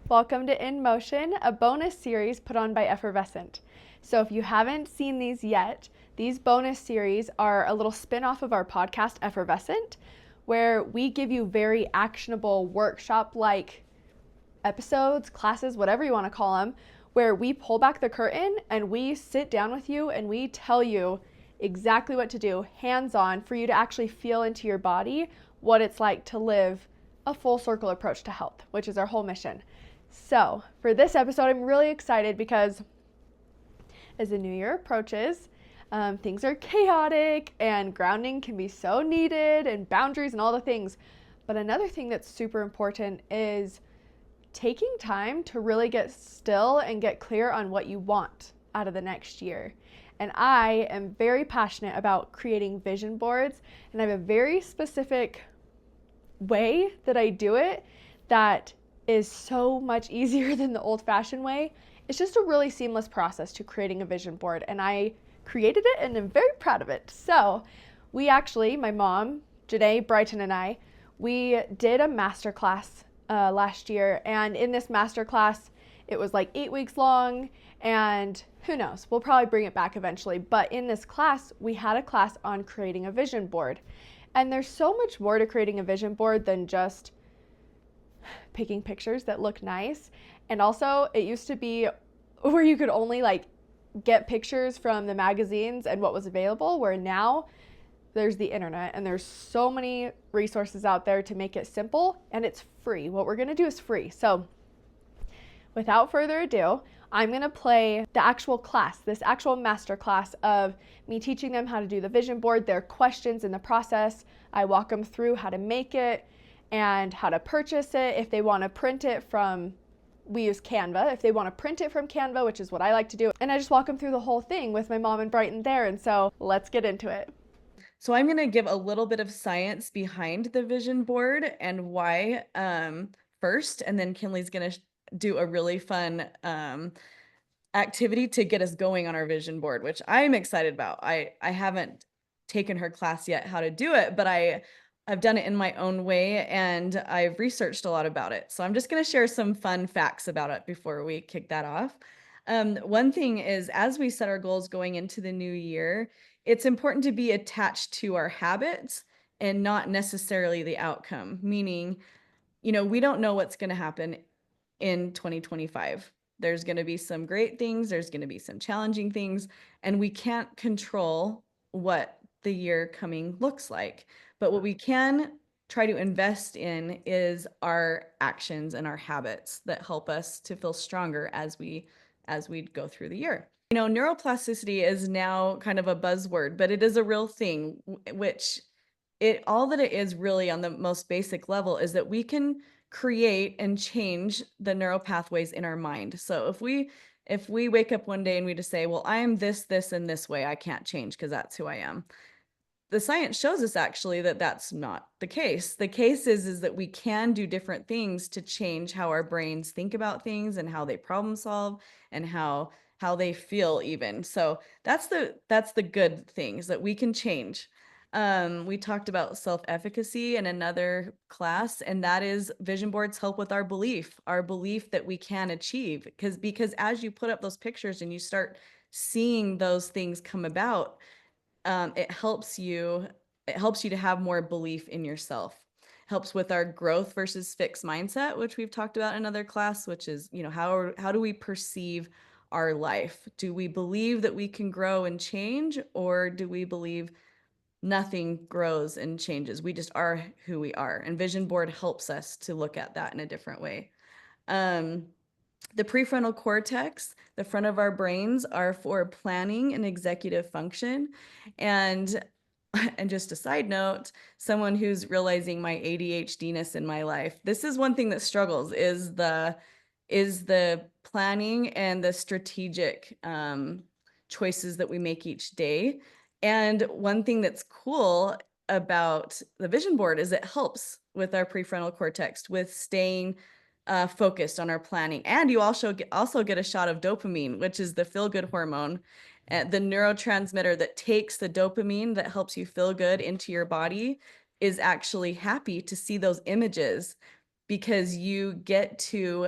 Welcome to In Motion, a bonus series put on by Effervescent. So if you haven't seen these yet, these bonus series are a little spin-off of our podcast, Effervescent, where we give you very actionable workshop-like episodes, classes, whatever you want to call them, where we pull back the curtain and we sit down with you and we tell you exactly what to do, hands-on, for you to actually feel into your body what it's like to live a full circle approach to health, which is our whole mission. So for this episode, I'm really excited because as the new year approaches, things are chaotic and grounding can be so needed and boundaries and all the things. But another thing that's super important is taking time to really get still and get clear on what you want out of the next year. And I am very passionate about creating vision boards, and I have a very specific way that I do it that is so much easier than the old-fashioned way. It's just a really seamless process to creating a vision board, and I created it and I'm very proud of it. So we actually, my mom, Janae, Brighton, and I, we did a masterclass last year, and in this masterclass, it was like 8 weeks long, and who knows, we'll probably bring it back eventually. But in this class, we had a class on creating a vision board. And there's so much more to creating a vision board than just picking pictures that look nice. And also, it used to be where you could only get pictures from the magazines and what was available, where now there's the internet and there's so many resources out there to make it simple, and it's free. What we're going to do is free. So without further ado, I'm going to play the actual class, this actual master class of me teaching them how to do the vision board, their questions in the process. I walk them through how to make it and how to purchase it. If they want to print it from, we use Canva. If they want to print it from Canva, which is what I like to do. And I just walk them through the whole thing with my mom and Brighton there. And so let's get into it. So I'm going to give a little bit of science behind the vision board and why first, and then Kinley's going to do a really fun activity to get us going on our vision board, which I'm excited about. I haven't taken her class yet how to do it, but I've done it in my own way and I've researched a lot about it. So I'm just going to share some fun facts about it before we kick that off. One thing is, as we set our goals going into the new year, it's important to be attached to our habits and not necessarily the outcome, meaning, we don't know what's going to happen in 2025. There's going to be some great things, there's going to be some challenging things, and we can't control what the year coming looks like. But what we can try to invest in is our actions and our habits that help us to feel stronger as we go through the year. Neuroplasticity is now kind of a buzzword, but it is a real thing, which all that it is really on the most basic level is that we can create and change the neural pathways in our mind. So if we wake up one day and we just say, well, I am this, and this way, I can't change because that's who I am. The science shows us actually that that's not the case. The case is that we can do different things to change how our brains think about things and how they problem solve and how they feel even. So that's the good things that we can change. We talked about self-efficacy in another class, and that is vision boards help with our belief that we can achieve, because as you put up those pictures and you start seeing those things come about, it helps you to have more belief in yourself. Helps with our growth versus fixed mindset, which we've talked about in another class, which is, how do we perceive our life? Do we believe that we can grow and change, or do we believe nothing grows and changes? We just are who we are. And vision board helps us to look at that in a different way. The prefrontal cortex, the front of our brains, are for planning and executive function. And just a side note, someone who's realizing my ADHD-ness in my life, this is one thing that struggles, is the planning and the strategic choices that we make each day. And one thing that's cool about the vision board is it helps with our prefrontal cortex, with staying focused on our planning. And you also get a shot of dopamine, which is the feel-good hormone, the neurotransmitter that takes the dopamine that helps you feel good into your body, is actually happy to see those images because you get to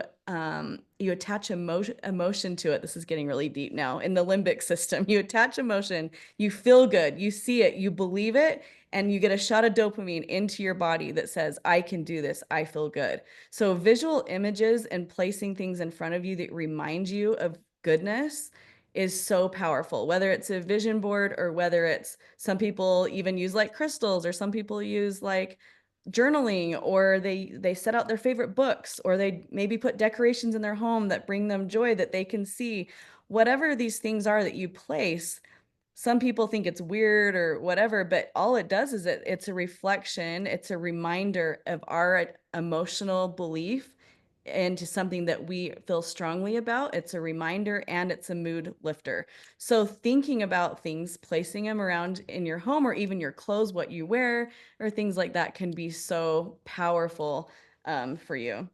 you attach emotion to it. This is getting really deep now. In the limbic system, you attach emotion, you feel good, you see it, you believe it, and you get a shot of dopamine into your body that says, I can do this, I feel good. So visual images and placing things in front of you that remind you of goodness is so powerful, whether it's a vision board or whether it's, some people even use like crystals, or some people use like journaling, or they set out their favorite books, or they maybe put decorations in their home that bring them joy that they can see. Whatever these things are that you place, some people think it's weird or whatever, but all it does is it's a reflection, it's a reminder of our emotional belief into something that we feel strongly about. It's a reminder and it's a mood lifter. So thinking about things, placing them around in your home or even your clothes, what you wear, or things like that can be so powerful for you.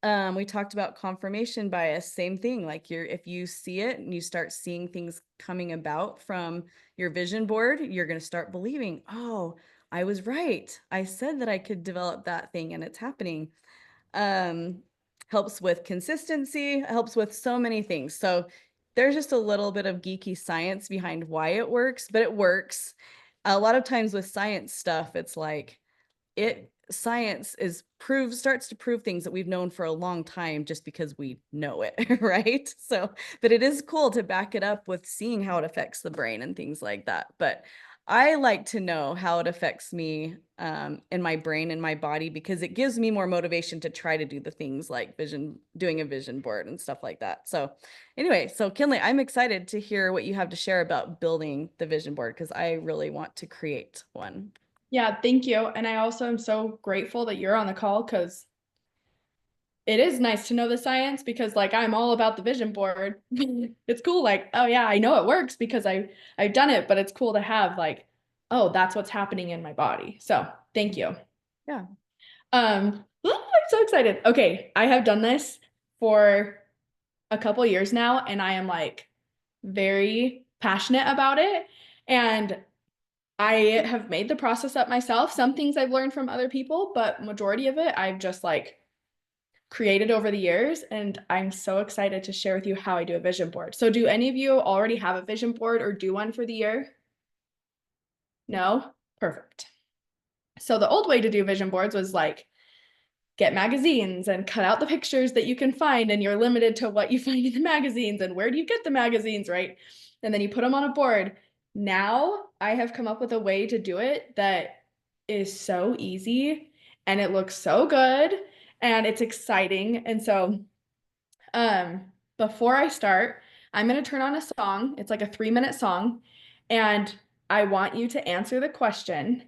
We talked about confirmation bias, same thing. Like if you see it and you start seeing things coming about from your vision board, you're going to start believing, oh, I was right. I said that I could develop that thing and it's happening. Helps with consistency, helps with so many things. So there's just a little bit of geeky science behind why it works, but it works. A lot of times with science stuff, it's like science starts to prove things that we've known for a long time just because we know it, right? So, but it is cool to back it up with seeing how it affects the brain and things like that. But I like to know how it affects me in my brain and my body, because it gives me more motivation to try to do the things like doing a vision board and stuff like that. So anyway, so Kinley, I'm excited to hear what you have to share about building the vision board, because I really want to create one. Yeah, thank you. And I also am so grateful that you're on the call, because it is nice to know the science, because like I'm all about the vision board. It's cool, like, oh yeah, I know it works because I've done it, but it's cool to have like, oh, that's what's happening in my body. So thank you. Yeah. I'm so excited. Okay, I have done this for a couple years now, and I am like very passionate about it. And I have made the process up myself. Some things I've learned from other people, but majority of it I've just like created over the years. And I'm so excited to share with you how I do a vision board. So do any of you already have a vision board or do one for the year? No? Perfect. So the old way to do vision boards was like get magazines and cut out the pictures that you can find, and you're limited to what you find in the magazines and where do you get the magazines, right? And then you put them on a board. Now I have come up with a way to do it that is so easy and it looks so good and it's exciting. And so before I start, I'm going to turn on a song. It's like a 3-minute song, and I want you to answer the question,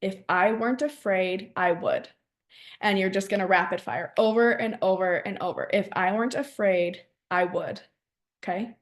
if I weren't afraid, I would. And you're just going to rapid fire over and over and over. If I weren't afraid, I would. Okay?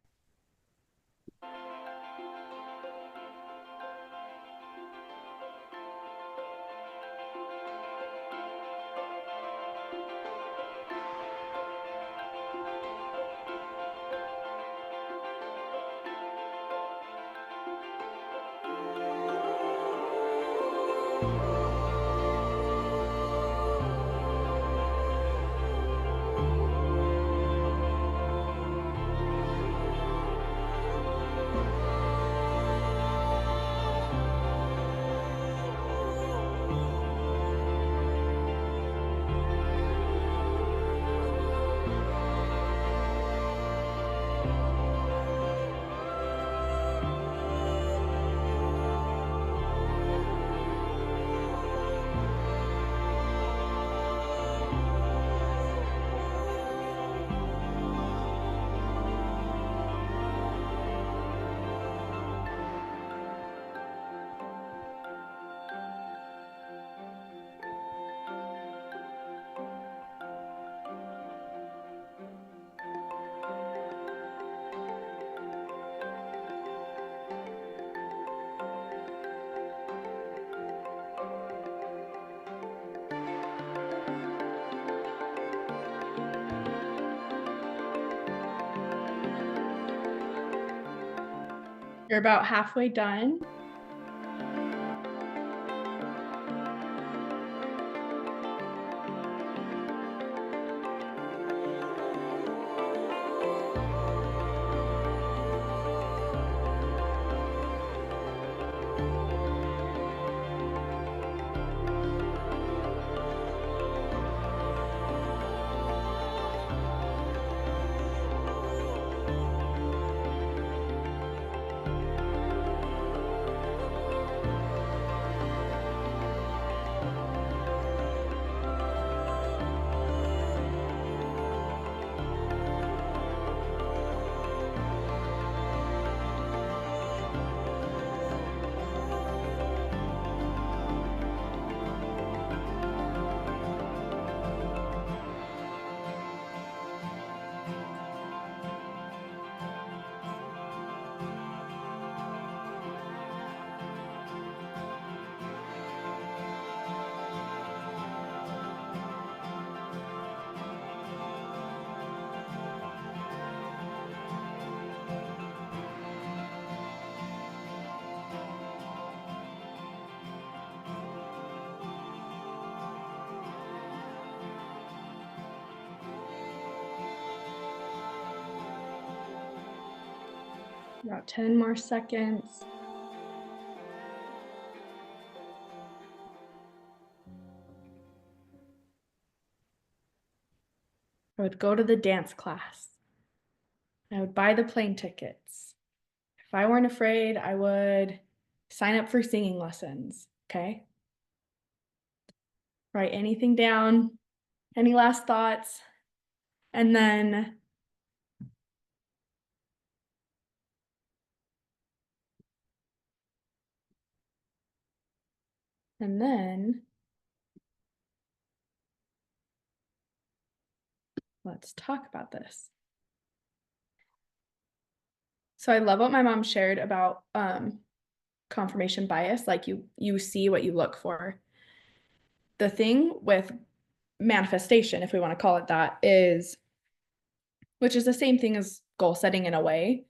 You're about halfway done. About 10 more seconds. I would go to the dance class. I would buy the plane tickets. If I weren't afraid, I would sign up for singing lessons. Okay. Write anything down, any last thoughts, and then let's talk about this. So I love what my mom shared about confirmation bias, like you see what you look for. The thing with manifestation, if we want to call it that, is, which is the same thing as goal setting in a way,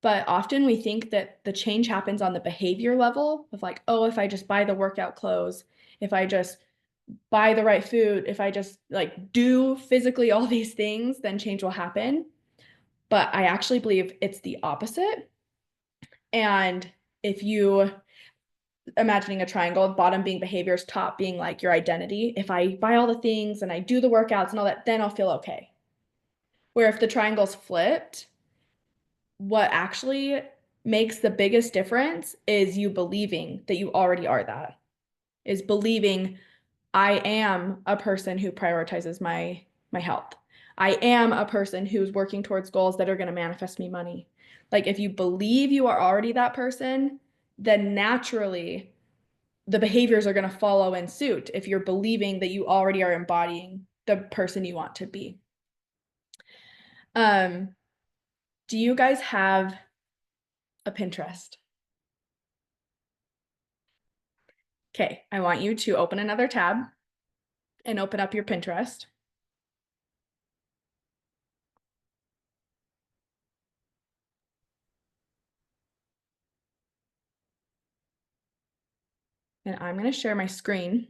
but often we think that the change happens on the behavior level of like, oh, if I just buy the workout clothes, if I just buy the right food, if I just like do physically all these things, then change will happen. But I actually believe it's the opposite. And if you imagining a triangle, bottom being behaviors, top being like your identity, if I buy all the things and I do the workouts and all that, then I'll feel okay. Where if the triangle's flipped, what actually makes the biggest difference is you believing that you already are that, is believing I am a person who prioritizes my health. I am a person who's working towards goals that are going to manifest me money. Like if you believe you are already that person, then naturally the behaviors are going to follow in suit if you're believing that you already are embodying the person you want to be. Do you guys have a Pinterest? Okay, I want you to open another tab and open up your Pinterest. And I'm going to share my screen.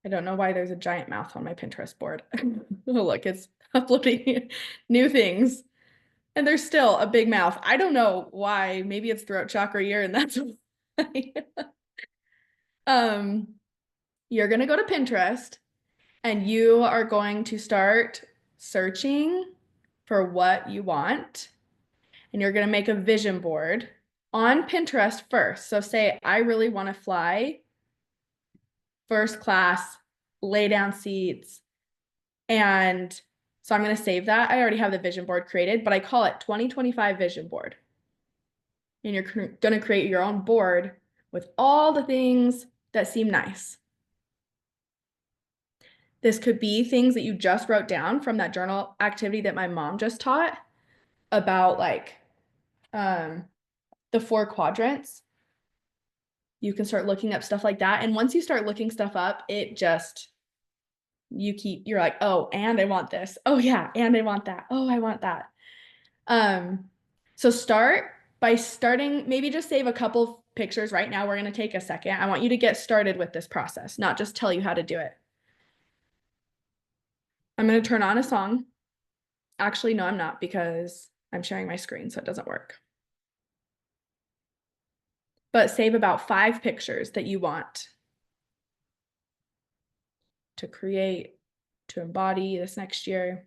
I don't know why there's a giant mouth on my Pinterest board. Oh, look, it's uploading new things. And there's still a big mouth. I don't know why. Maybe it's throat chakra year and that's why. um, you're going to go to Pinterest and you are going to start searching for what you want. And you're going to make a vision board on Pinterest first. So say, I really want to fly first class, lay down seats. And so I'm going to save that. I already have the vision board created, but I call it 2025 vision board. And you're going to create your own board with all the things that seem nice. This could be things that you just wrote down from that journal activity that my mom just taught about, like the 4 quadrants. You can start looking up stuff like that. And once you start looking stuff up, it just, you're like, oh, and I want this. Oh yeah, and I want that. Oh, I want that. So start by starting, maybe just save a couple pictures right now. We're going to take a second. I want you to get started with this process, not just tell you how to do it. I'm going to turn on a song. Actually, no, I'm not, because I'm sharing my screen, so it doesn't work. But save about 5 pictures that you want to create, to embody this next year.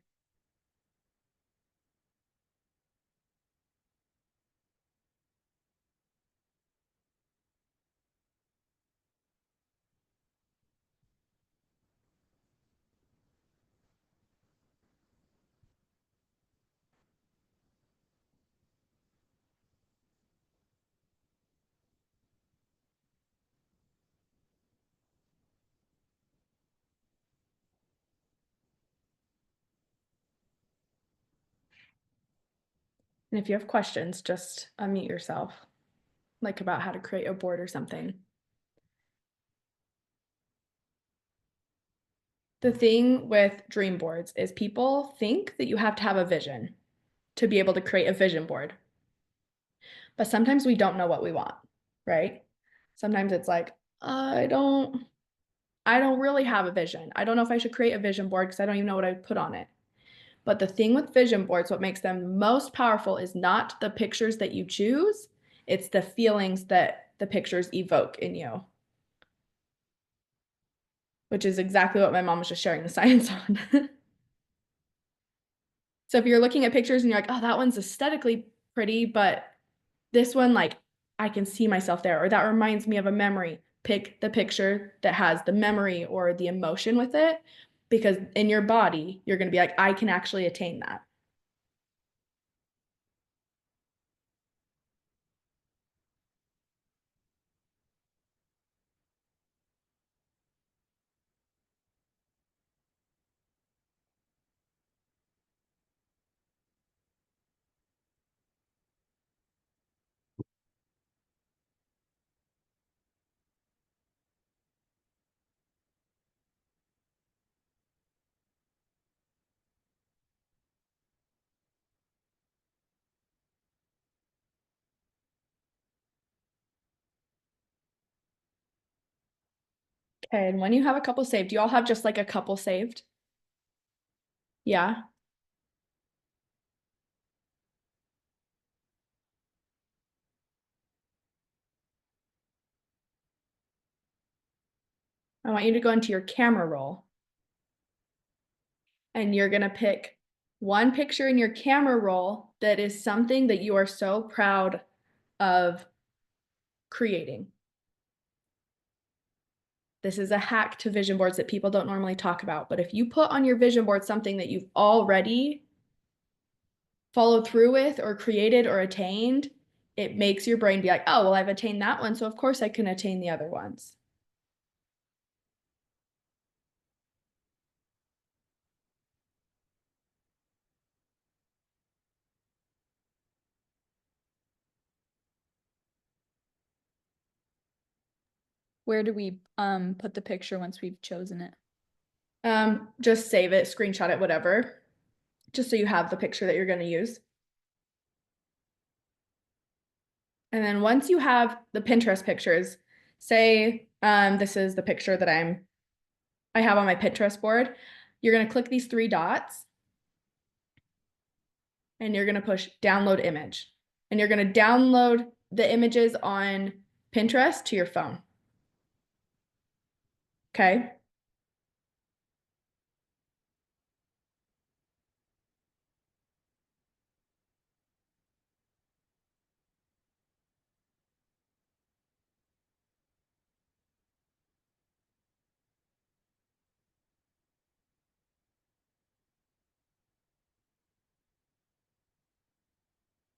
And if you have questions, just unmute yourself, like about how to create a board or something. The thing with dream boards is people think that you have to have a vision to be able to create a vision board. But sometimes we don't know what we want, right? Sometimes it's like, I don't I don't really have a vision. I don't know if I should create a vision board because I don't even know what I would put on it. But the thing with vision boards, what makes them most powerful is not the pictures that you choose, it's the feelings that the pictures evoke in you, which is exactly what my mom was just sharing the science on. So if you're looking at pictures and you're like, oh, that one's aesthetically pretty, but this one, like, I can see myself there, or that reminds me of a memory, pick the picture that has the memory or the emotion with it, because in your body, you're going to be like, I can actually attain that. Okay, and when you have a couple saved, do you all have just like a couple saved? Yeah. I want you to go into your camera roll and you're going to pick one picture in your camera roll that is something that you are so proud of creating. This is a hack to vision boards that people don't normally talk about. But if you put on your vision board something that you've already followed through with or created or attained, it makes your brain be like, oh, well, I've attained that one, so of course I can attain the other ones. Where do we put the picture once we've chosen it? Just save it, screenshot it, whatever, just so you have the picture that you're going to use. And then once you have the Pinterest pictures, say this is the picture that I have on my Pinterest board, you're going to click these three dots and you're going to push download image. And you're going to download the images on Pinterest to your phone. Okay.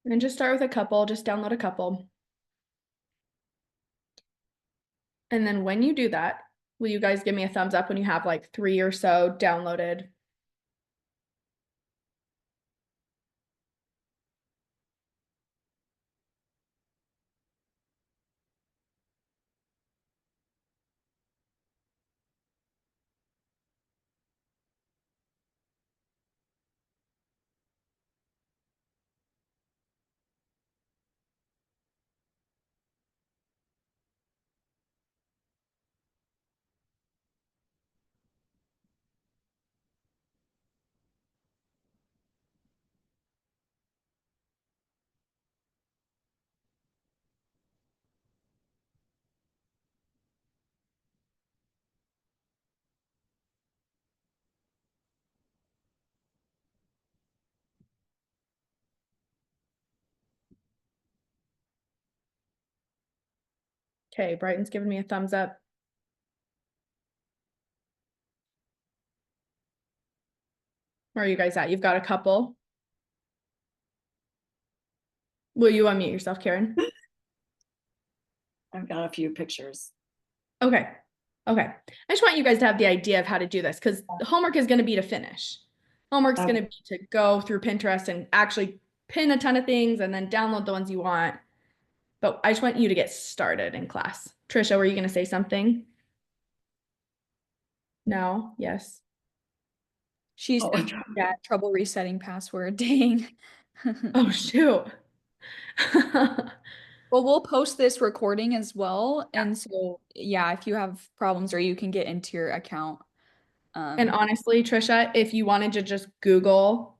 And just start with a couple, just download a couple. And then when you do that, will you guys give me a thumbs up when you have like 3 or so downloaded? Okay, Brighton's giving me a thumbs up. Where are you guys at? You've got a couple. Will you unmute yourself, Karen? I've got a few pictures. Okay. Okay. I just want you guys to have the idea of how to do this because the homework is going to be to finish. Homework's going to be to go through Pinterest and actually pin a ton of things and then download the ones you want. But I just want you to get started in class. Trisha, were you going to say something? No? Yes? She's trouble resetting password. Dang. Oh, shoot. Well, we'll post this recording as well. And so, yeah, if you have problems or you can get into your account. And honestly, Trisha, if you wanted to just Google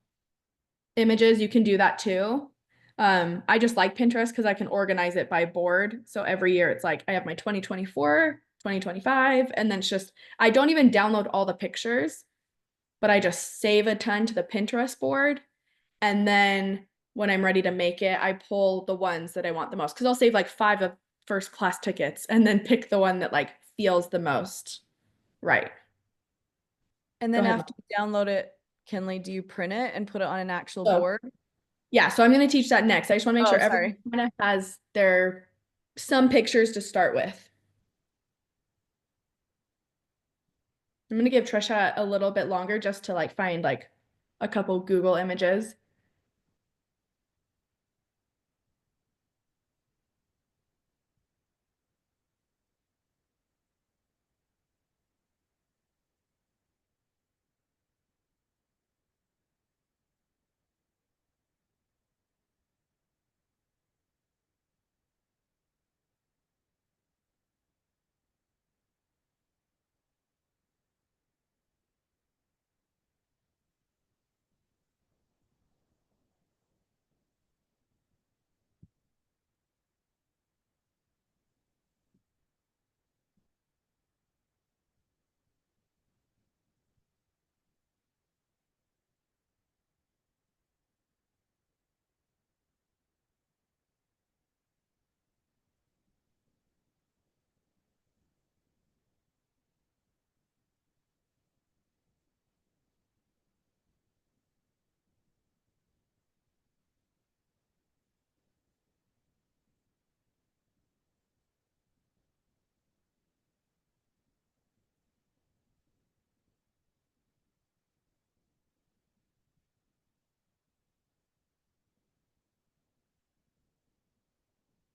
images, you can do that too. I just like Pinterest because I can organize it by board. So every year it's like I have my 2024, 2025, and then it's just, I don't even download all the pictures, but I just save a ton to the Pinterest board. And then when I'm ready to make it, I pull the ones that I want the most because I'll save like 5 of first class tickets and then pick the one that like feels the most right. And Go then ahead. after you download it, Kinley, do you print it and put it on an actual So, board? yeah, so I'm going to teach that next. I just want to make sure Oh, everyone sorry. kind of has their some pictures to start with. I'm going to give Trisha a little bit longer just to like find like a couple Google images.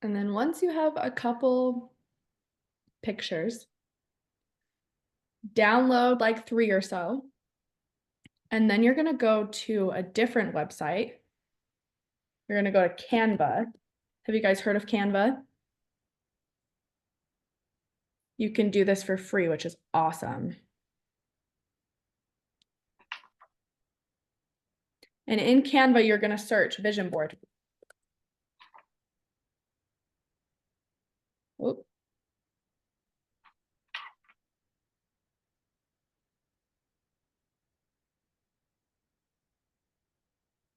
And then once you have a couple pictures, download like 3 or so. And then you're going to go to a different website. You're going to go to Canva. Have you guys heard of Canva? You can do this for free, which is awesome. And in Canva, you're going to search vision board. Oop.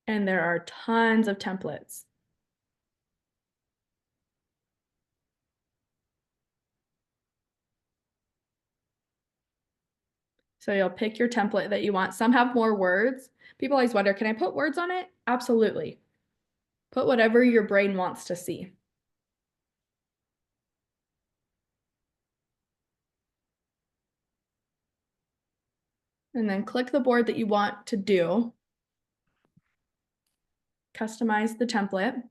And there are tons of templates. So you'll pick your template that you want. Some have more words. People always wonder, can I put words on it? Absolutely. Put whatever your brain wants to see. And then click the board that you want to do. Customize the template.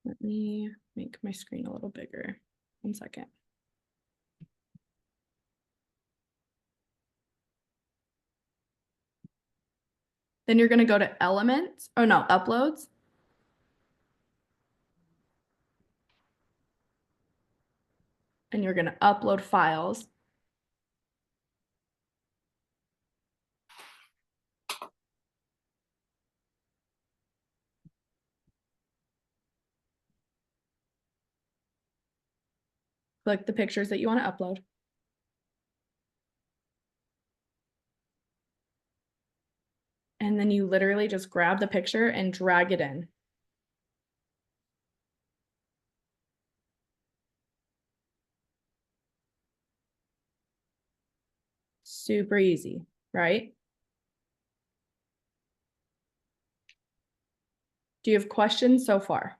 Let me make my screen a little bigger. 1 second. Then you're going to go to Elements. Oh no, Uploads. And you're going to upload files. Click the pictures that you want to upload. And then you literally just grab the picture and drag it in. Super easy, right? Do you have questions so far?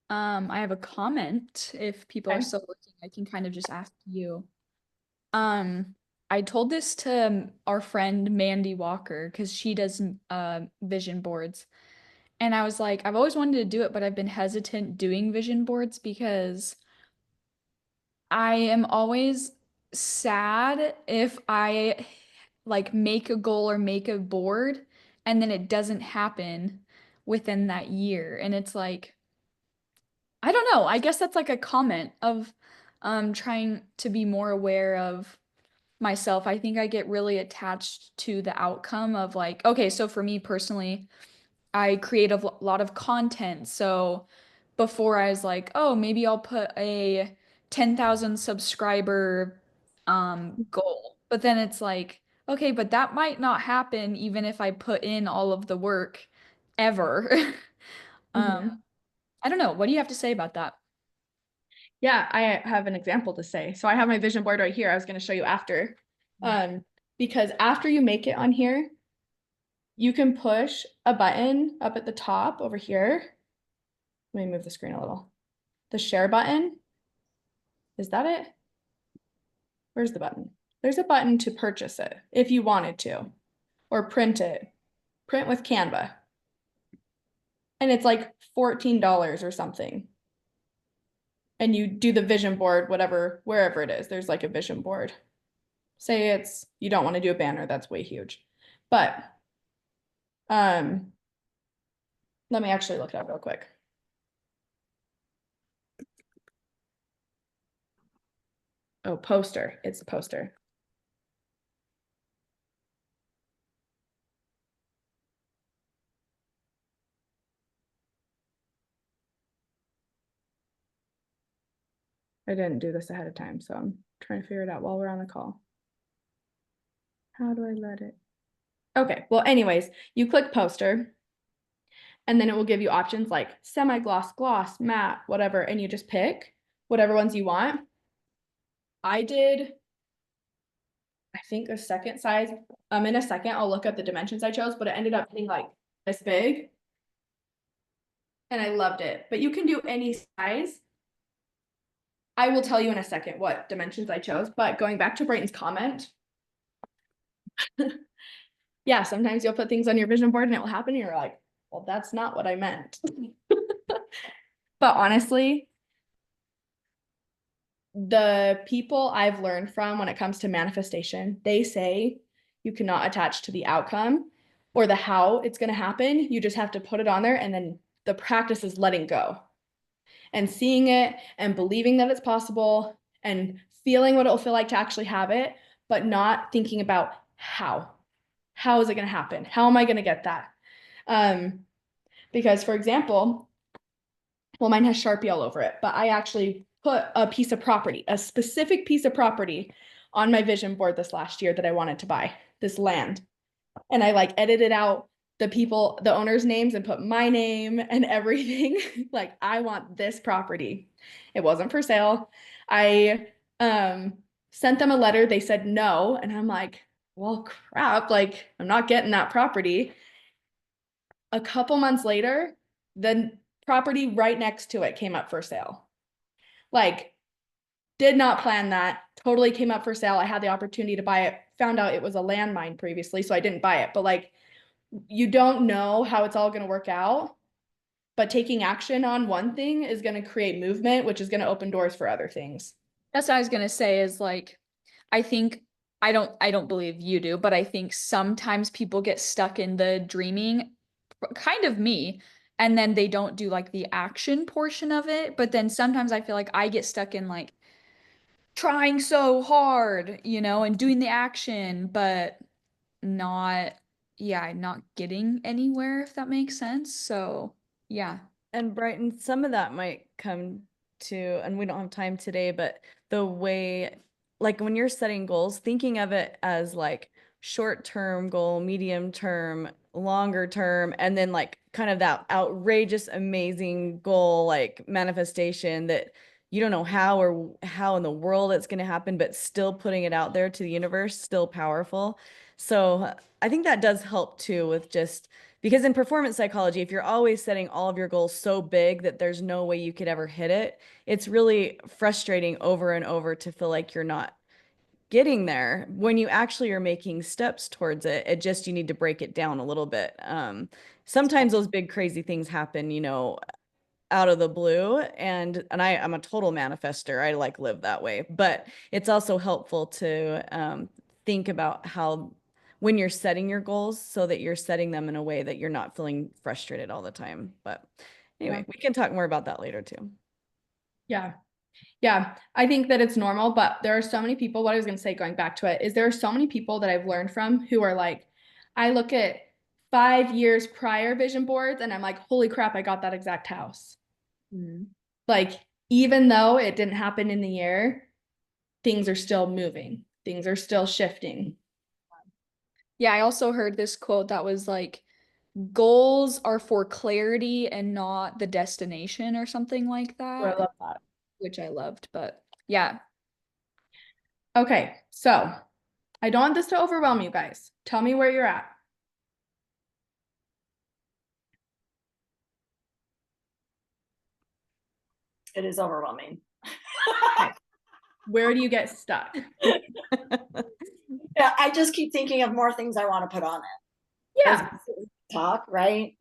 I have a comment. If people are Okay. still looking, I can kind of just ask you. I I told this to our friend Mandy Walker because she does vision boards. And I was like, I've always wanted to do it, but I've been hesitant doing vision boards because I am always sad if I like make a goal or make a board and then it doesn't happen within that year. And it's like, I don't know. I guess that's like a comment of trying to be more aware of myself. I think I get really attached to the outcome of like, okay, so for me personally, I create a lot of content. So before I was like, oh, maybe I'll put a 10,000 subscriber goal. But then it's like, okay, but that might not happen even if I put in all of the work ever. Mhm. Um, I don't know. What do you have to say about that? Yeah, I have an example to say. So I have my vision board right here. I was going to show you after. Because after you make it on here, you can push a button up at the top over here. Let me move the screen a little. The share button. Is that it? Where's the button? There's a button to purchase it if you wanted to, or print it. Print with Canva. And it's like $14 or something. And you do the vision board, whatever, wherever it is, there's like a vision board. Say it's, you don't want to do a banner, that's way huge. But let me actually look it up real quick. Oh, poster. It's a poster. I didn't do this ahead of time, so I'm trying to figure it out while we're on the call. How do I let it? Okay, well, anyways, you click poster, and then it will give you options like semi-gloss, gloss, matte, whatever, and you just pick whatever ones you want. I did, I think, a second size. In a second, I'll look up the dimensions I chose, but it ended up being like this big. And I loved it. But you can do any size. I will tell you in a second what dimensions I chose, but going back to Brighton's comment, yeah, sometimes you'll put things on your vision board and it will happen and you're like, well, that's not what I meant. But honestly, the people I've learned from when it comes to manifestation, they say you cannot attach to the outcome or the how it's going to happen. You just have to put it on there, and then the practice is letting go and seeing it and believing that it's possible and feeling what it'll feel like to actually have it, but not thinking about how. How is it going to happen? How am I going to get that? Because, for example, well, mine has Sharpie all over it, but I actually put a piece of property, a specific piece of property on my vision board this last year that I wanted to buy, this land. And I like edited out the people, the owners' names, and put my name and everything. Like, I want this property. It wasn't for sale. I sent them a letter. They said no. And I'm like, well, crap, like, I'm not getting that property. A couple months later, the property right next to it came up for sale. Like, did not plan that. Totally came up for sale. I had the opportunity to buy it. Found out it was a landmine previously, so I didn't buy it. But like, you don't know how it's all going to work out. But taking action on one thing is going to create movement, which is going to open doors for other things. That's what I was gonna say is like, I think I don't believe you do, but I think sometimes people get stuck in the dreaming, kind of me, and then they don't do like the action portion of it. But then sometimes I feel like I get stuck in like trying so hard, and doing the action, but not, yeah, not getting anywhere, if that makes sense. So, yeah. And Brighton, some of that might come to, and we don't have time today, but the way, like when you're setting goals, thinking of it as like short-term goal, medium term, longer term, and then like kind of that outrageous, amazing goal, like manifestation that you don't know how or how in the world it's going to happen, but still putting it out there to the universe, still powerful. So I think that does help too with just because in performance psychology, if you're always setting all of your goals so big that there's no way you could ever hit it, it's really frustrating over and over to feel like you're not getting there. When you actually are making steps towards it, you need to break it down a little bit. Sometimes those big crazy things happen, you know, out of the blue, and I'm a total manifester. I like live that way, but it's also helpful to think about how when you're setting your goals so that you're setting them in a way that you're not feeling frustrated all the time. But anyway, we can talk more about that later too. Yeah. Yeah, I think that it's normal, but there are so many people, what I was going to say, going back to it, is there are so many people that I've learned from who are like, I look at 5 years prior vision boards and I'm like, holy crap, I got that exact house. Like, even though it didn't happen in the year, things are still moving, things are still shifting. Yeah, I also heard this quote that was like, goals are for clarity and not the destination or something like So I that, love that. which I loved. But yeah, Okay, so I don't want this to overwhelm you guys. Tell me where you're at. It is overwhelming. Where do you get stuck? Yeah, I just keep thinking of more things I want to put on it. Yeah, Talk, right?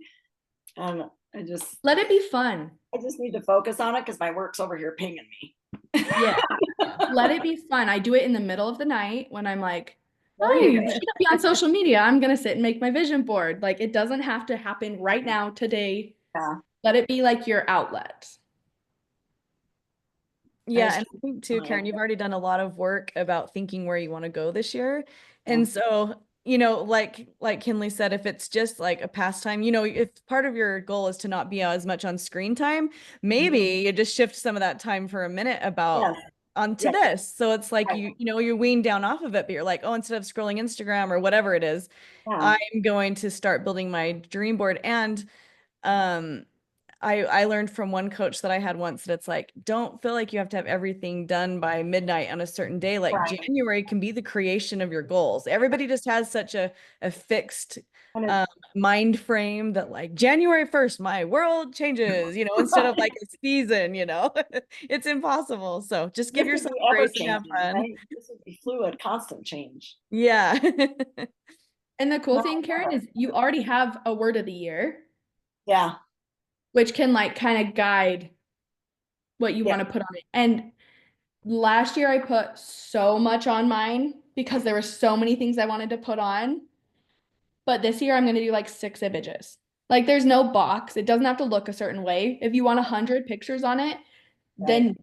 I let it be fun. just need to focus on it because my work's over here pinging me. Yeah, let it be fun. I do it in the middle of the night when I'm like, There hey, you you go. shouldn't be on social media. I'm gonna sit and make my vision board. Like, it doesn't have to happen right now, today. Yeah. Let it be like your outlet. Yeah, and I think too, Karen, you've already done a lot of work about thinking where you want to go this year. And so, you know, like Kinley said, if it's just like a pastime, you know, if part of your goal is to not be as much on screen time, maybe you just shift some of that time for a minute about onto this. So it's like you know, you wean down off of it, but you're like, oh, instead of scrolling Instagram or whatever it is, I'm going to start building my dream board. And I learned from one coach that I had once that it's like, don't feel like you have to have everything done by midnight on a certain day. Like January can be the creation of your goals. Everybody just has such a fixed mind frame that like January 1st, my world changes, you know, instead of like a season, you know, it's impossible. So just give yourself grace and have fun. Right? This would be fluid, constant change. Yeah. And the cool thing, Karen, is you already have a word of the year. Yeah. Which can like kind of guide what you want to put on it. And last year I put so much on mine because there were so many things I wanted to put on. But this year I'm going to do like 6 images. Like, there's no box. It doesn't have to look a certain way. If you want 100 pictures on it, then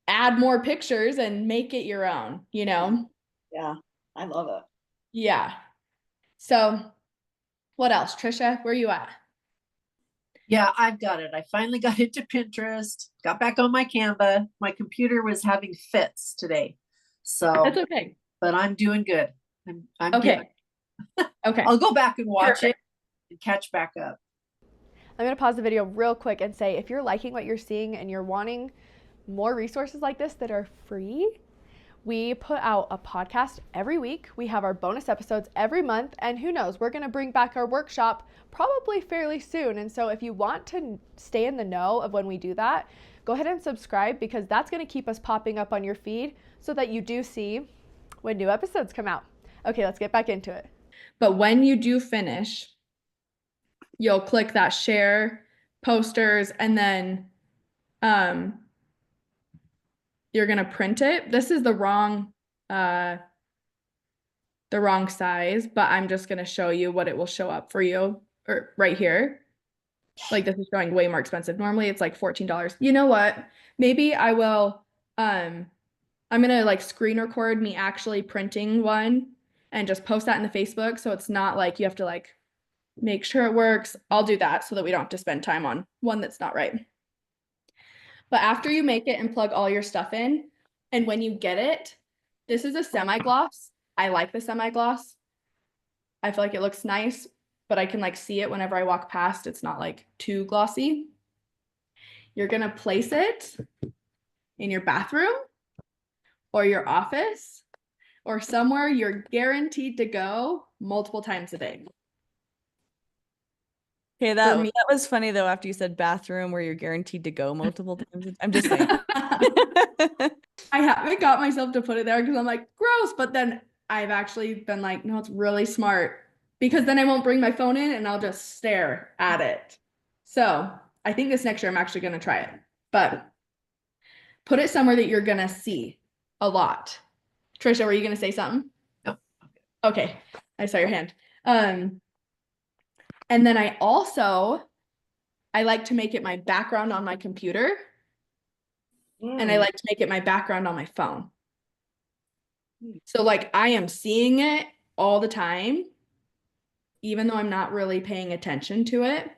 add more pictures and make it your own, you know? Yeah. I love it. Yeah. So what else? Trisha, where are you at? Yeah, I've got it. I finally got into Pinterest, got back on my Canva. My computer was having fits today. So That's okay. But I'm doing good. I'm okay. Okay. I'll go back and watch it and catch back up. I'm going to pause the video real quick and say, if you're liking what you're seeing and you're wanting more resources like this that are free, we put out a podcast every week. We have our bonus episodes every month, and who knows, we're going to bring back our workshop probably fairly soon. And so if you want to stay in the know of when we do that, go ahead and subscribe, because that's going to keep us popping up on your feed so that you do see when new episodes come out. Okay, let's get back into it. But when you do finish, you'll click that share posters, and then you're going to print it. This is the wrong size, but I'm just going to show you what it will show up for you, or right here. Like, this is showing way more expensive. Normally it's like $14. You know what? Maybe I will, I'm going to like screen record me actually printing one and just post that in the Facebook. So it's not like you have to like make sure it works. I'll do that so that we don't have to spend time on one that's not right. But after you make it and plug all your stuff in, and when you get it, this is a semi-gloss. I like the semi-gloss. I feel like it looks nice, but I can like see it whenever I walk past. It's not like too glossy. You're gonna place it in your bathroom or your office or somewhere you're guaranteed to go multiple times a day. Okay, that was funny though, after you said bathroom where you're guaranteed to go multiple times. I'm just saying. I haven't got myself to put it there because I'm like, gross. But then I've actually been like, no, it's really smart because then I won't bring my phone in and I'll just stare at it. So I think this next year I'm actually going to try it, but put it somewhere that you're going to see a lot. Trisha, were you going to say something? No. Okay. I saw your hand. And then I like to make it my background on my computer. And I like to make it my background on my phone. So like I am seeing it all the time, even though I'm not really paying attention to it.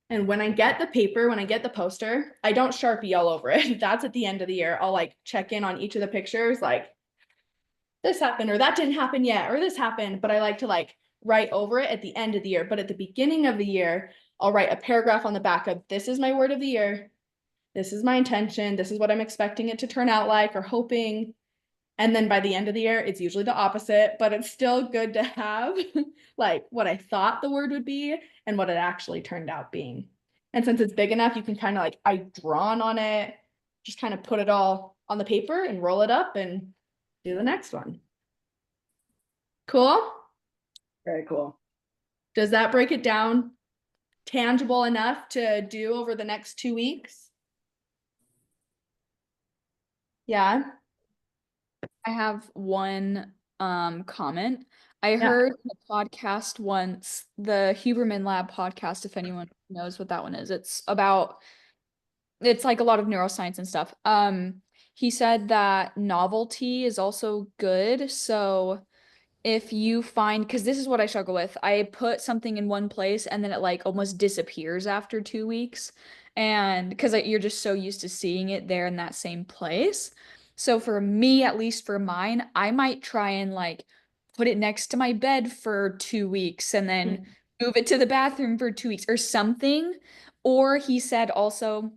And when I get the paper, when I get the poster, I don't Sharpie all over it. That's at the end of the year. I'll like check in on each of the pictures, like this happened or that didn't happen yet, or this happened. But I like to like write over it at the end of the year. But at the beginning of the year, I'll write a paragraph on the back of this is my word of the year. This is my intention. This is what I'm expecting it to turn out like or hoping. And then by the end of the year, it's usually the opposite, but it's still good to have like what I thought the word would be and what it actually turned out being. And since it's big enough, you can kind of like, I've drawn on it, just kind of put it all on the paper and roll it up and do the next one. Cool? Very cool. Does that break it down tangible enough to do over the next 2 weeks? Yeah. I have one comment. I Yeah. heard the podcast once, the Huberman Lab podcast, if anyone knows what that one is. It's like a lot of neuroscience and stuff. He said that novelty is also good. So if you find, because this is what I struggle with, I put something in one place and then it like almost disappears after 2 weeks. And because you're just so used to seeing it there in that same place. So for me, at least for mine, I might try and like put it next to my bed for 2 weeks and then move it to the bathroom for 2 weeks or something. Or he said also,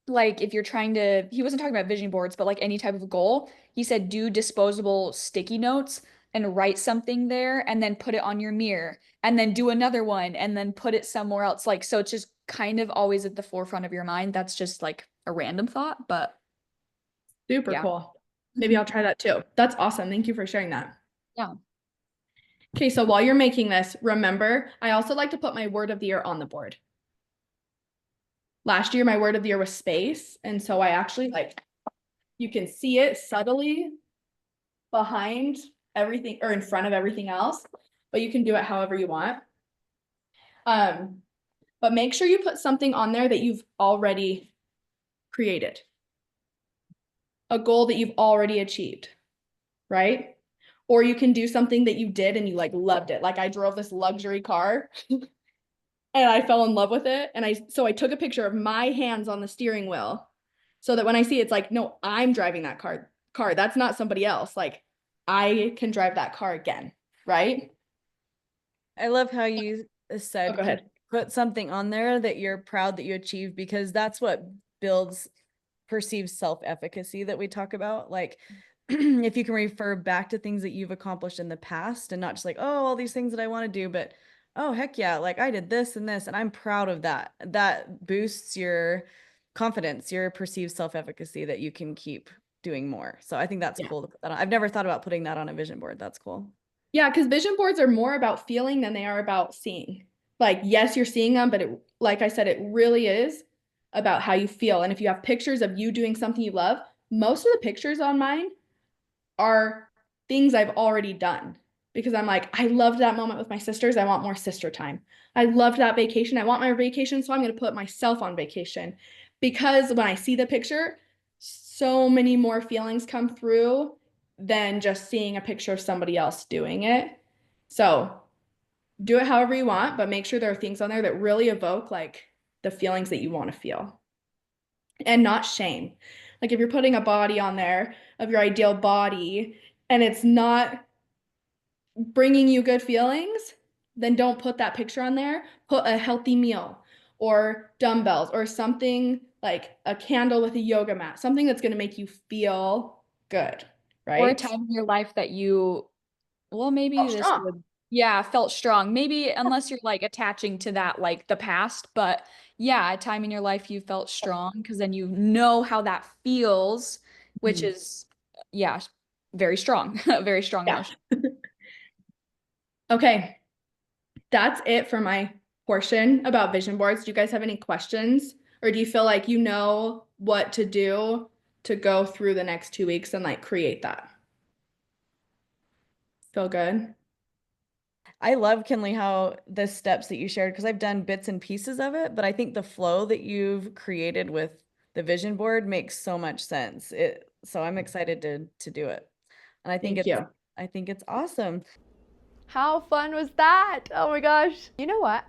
like if you're trying to, he wasn't talking about vision boards, but like any type of goal, he said do disposable sticky notes and write something there and then put it on your mirror and then do another one and then put it somewhere else. Like, so it's just kind of always at the forefront of your mind. That's just like a random thought, but Super yeah. cool. Maybe I'll try that too. That's awesome. Thank you for sharing that. Yeah. Okay, so while you're making this, remember, I also like to put my word of the year on the board. Last year, my word of the year was space. And so I actually like, you can see it subtly behind everything or in front of everything else, but you can do it however you want. But make sure you put something on there that you've already created. A goal that you've already achieved, right? Or you can do something that you did and you like loved it. Like I drove this luxury car and I fell in love with it. And so I took a picture of my hands on the steering wheel so that when I see it, it's like, no, I'm driving that car. That's not somebody else. Like I can drive that car again, right? I love how you Oh, said go ahead. put something on there that you're proud that you achieved, because that's what builds perceived self-efficacy that we talk about. Like if you can refer back to things that you've accomplished in the past and not just like, oh, all these things that I want to do, but oh, heck yeah, like I did this and this and I'm proud of that. That boosts your confidence, your perceived self-efficacy that you can keep doing more. So I think that's cool to put that on. I've never thought about putting that on a vision board. That's cool. Yeah, because vision boards are more about feeling than they are about seeing. Like, yes, you're seeing them, but it, like I said, it really is about how you feel. And if you have pictures of you doing something you love, most of the pictures on mine are things I've already done because I'm like, I loved that moment with my sisters. I want more sister time. I loved that vacation. I want my vacation. So I'm going to put myself on vacation because when I see the picture, so many more feelings come through than just seeing a picture of somebody else doing it. So do it however you want, but make sure there are things on there that really evoke like the feelings that you want to feel and not shame. Like if you're putting a body on there of your ideal body and it's not bringing you good feelings, then don't put that picture on there. Put a healthy meal or dumbbells or something like a candle with a yoga mat, something that's going to make you feel good, right? Or a time in your life that you, well, maybe Oh, this strong. would Yeah, felt strong. Maybe unless you're like attaching to that, like the past, but yeah, a time in your life you felt strong because then you know how that feels, which Mhm. is, yeah, very strong, a very strong Yeah. emotion. Okay, that's it for my portion about vision boards. Do you guys have any questions? Or do you feel like you know what to do to go through the next 2 weeks and like create that? Feel good? I love, Kinley, how the steps that you shared, because I've done bits and pieces of it, but I think the flow that you've created with the vision board makes so much sense. So I'm excited to do it. And Thank you. I think it's awesome. How fun was that? Oh my gosh. You know what?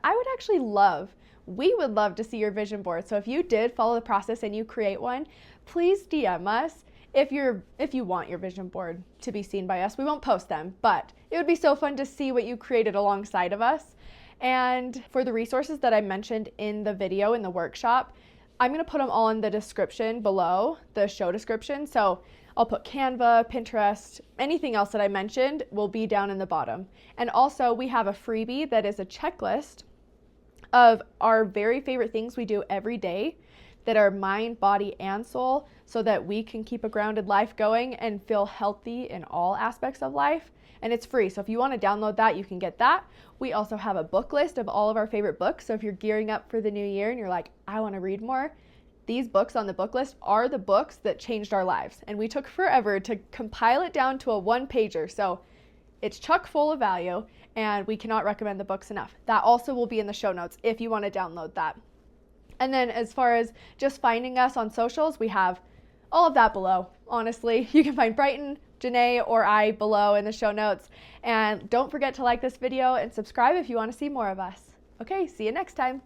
We would love to see your vision board. So if you did follow the process and you create one, please DM us if you want your vision board to be seen by us. We won't post them, but it would be so fun to see what you created alongside of us. And for the resources that I mentioned in the video in the workshop, I'm going to put them all in the description below, the show description. So I'll put Canva, Pinterest, anything else that I mentioned will be down in the bottom. And also we have a freebie that is a checklist of our very favorite things we do every day that are mind, body, and soul so that we can keep a grounded life going and feel healthy in all aspects of life. And it's free. So if you want to download that, you can get that. We also have a book list of all of our favorite books. So if you're gearing up for the new year and you're like, I want to read more, these books on the book list are the books that changed our lives. And we took forever to compile it down to a one-pager. So it's chock full of value and we cannot recommend the books enough. That also will be in the show notes if you want to download that. And then as far as just finding us on socials, we have all of that below. Honestly, you can find Brighton, Janae, or I below in the show notes. And don't forget to like this video and subscribe if you want to see more of us. Okay, see you next time.